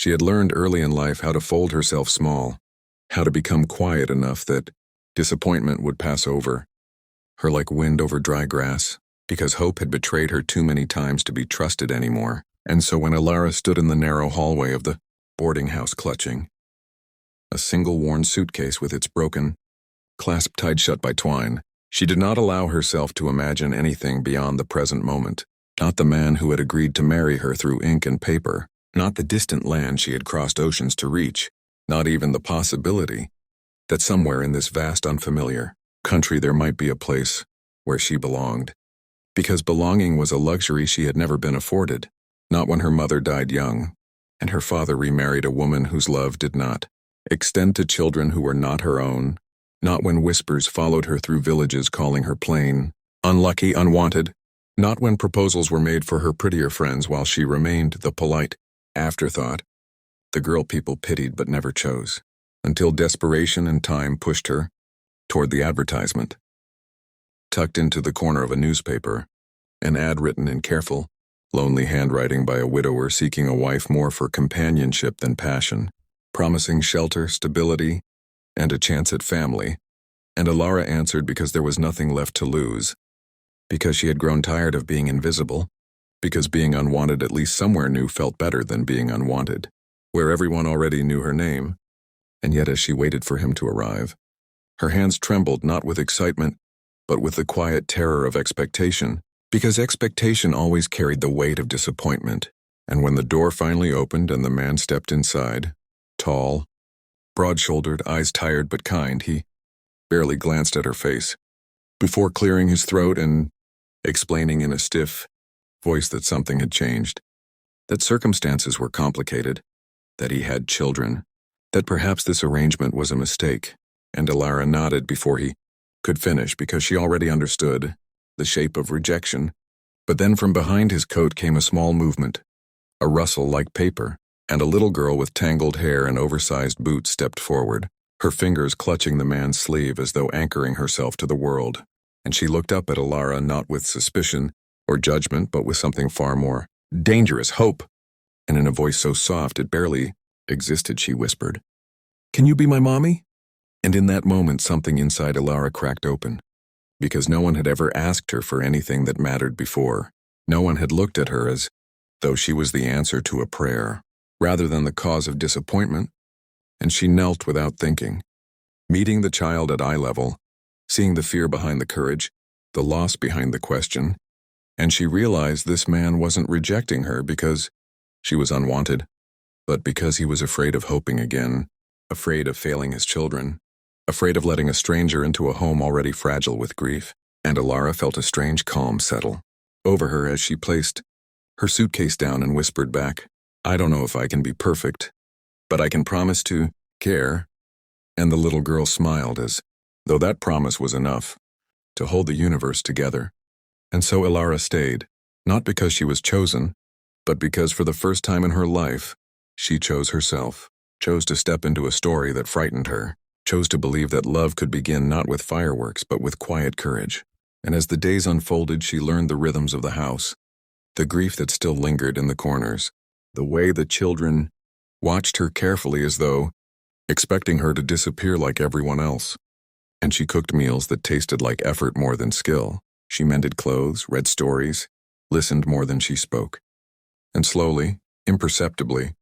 She had learned early in life how to fold herself small, how to become quiet enough that disappointment would pass over her like wind over dry grass, because hope had betrayed her too many times to be trusted anymore. And so when Alara stood in the narrow hallway of the boarding house clutching a single worn suitcase with its broken clasp tied shut by twine, she did not allow herself to imagine anything beyond the present moment. Not the man who had agreed to marry her through ink and paper, not the distant land she had crossed oceans to reach, not even the possibility that somewhere in this vast unfamiliar country there might be a place where she belonged. Because belonging was a luxury she had never been afforded, not when her mother died young, and her father remarried a woman whose love did not extend to children who were not her own, not when whispers followed her through villages calling her plain, unlucky, unwanted, not when proposals were made for her prettier friends while she remained the polite afterthought, the girl people pitied but never chose, until desperation and time pushed her toward the advertisement. Tucked into the corner of a newspaper, an ad written in careful, lonely handwriting by a widower seeking a wife more for companionship than passion, promising shelter, stability, and a chance at family. And Alara answered because there was nothing left to lose, because she had grown tired of being invisible, because being unwanted at least somewhere new felt better than being unwanted, where everyone already knew her name. And yet as she waited for him to arrive, her hands trembled not with excitement, but with the quiet terror of expectation, because expectation always carried the weight of disappointment. And when the door finally opened and the man stepped inside, tall, broad-shouldered, eyes tired but kind, he barely glanced at her face, before clearing his throat and explaining in a stiff voice that something had changed, that circumstances were complicated, that he had children, that perhaps this arrangement was a mistake. And Alara nodded before he could finish because she already understood the shape of rejection. But then from behind his coat came a small movement, a rustle like paper, and a little girl with tangled hair and oversized boots stepped forward, her fingers clutching the man's sleeve as though anchoring herself to the world. And she looked up at Alara not with suspicion or judgment, but with something far more dangerous, hope. And in a voice so soft it barely existed, she whispered, "Can you be my mommy?" And in that moment something inside Alara cracked open, because no one had ever asked her for anything that mattered before. No one had looked at her as though she was the answer to a prayer, rather than the cause of disappointment. And she knelt without thinking, meeting the child at eye level, seeing the fear behind the courage, the loss behind the question, and she realized this man wasn't rejecting her because she was unwanted, but because he was afraid of hoping again, afraid of failing his children, afraid of letting a stranger into a home already fragile with grief. And Alara felt a strange calm settle over her as she placed her suitcase down and whispered back, "I don't know if I can be perfect, but I can promise to care." And the little girl smiled as though that promise was enough to hold the universe together. And so Alara stayed, not because she was chosen, but because for the first time in her life, she chose herself, chose to step into a story that frightened her, chose to believe that love could begin not with fireworks but with quiet courage. And as the days unfolded, she learned the rhythms of the house, the grief that still lingered in the corners, the way the children watched her carefully as though expecting her to disappear like everyone else. And she cooked meals that tasted like effort more than skill. She mended clothes, read stories, listened more than she spoke. And slowly, imperceptibly,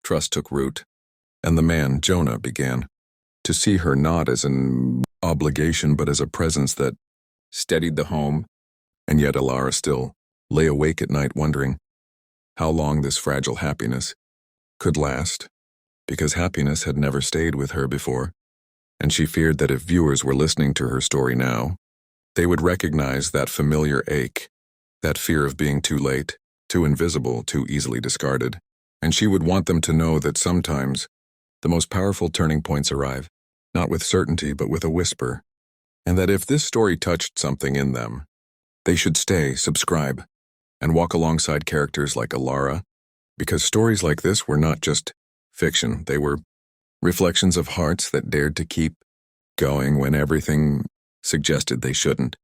trust took root, and the man, Jonah, began to see her not as an obligation but as a presence that steadied the home. And yet Alara still lay awake at night wondering how long this fragile happiness could last, because happiness had never stayed with her before, and she feared that if viewers were listening to her story now, they would recognize that familiar ache, that fear of being too late, too invisible, too easily discarded. And she would want them to know that sometimes the most powerful turning points arrive, not with certainty but with a whisper, and that if this story touched something in them, they should stay, subscribe, and walk alongside characters like Alara, because stories like this were not just fiction, they were reflections of hearts that dared to keep going when everything suggested they shouldn't.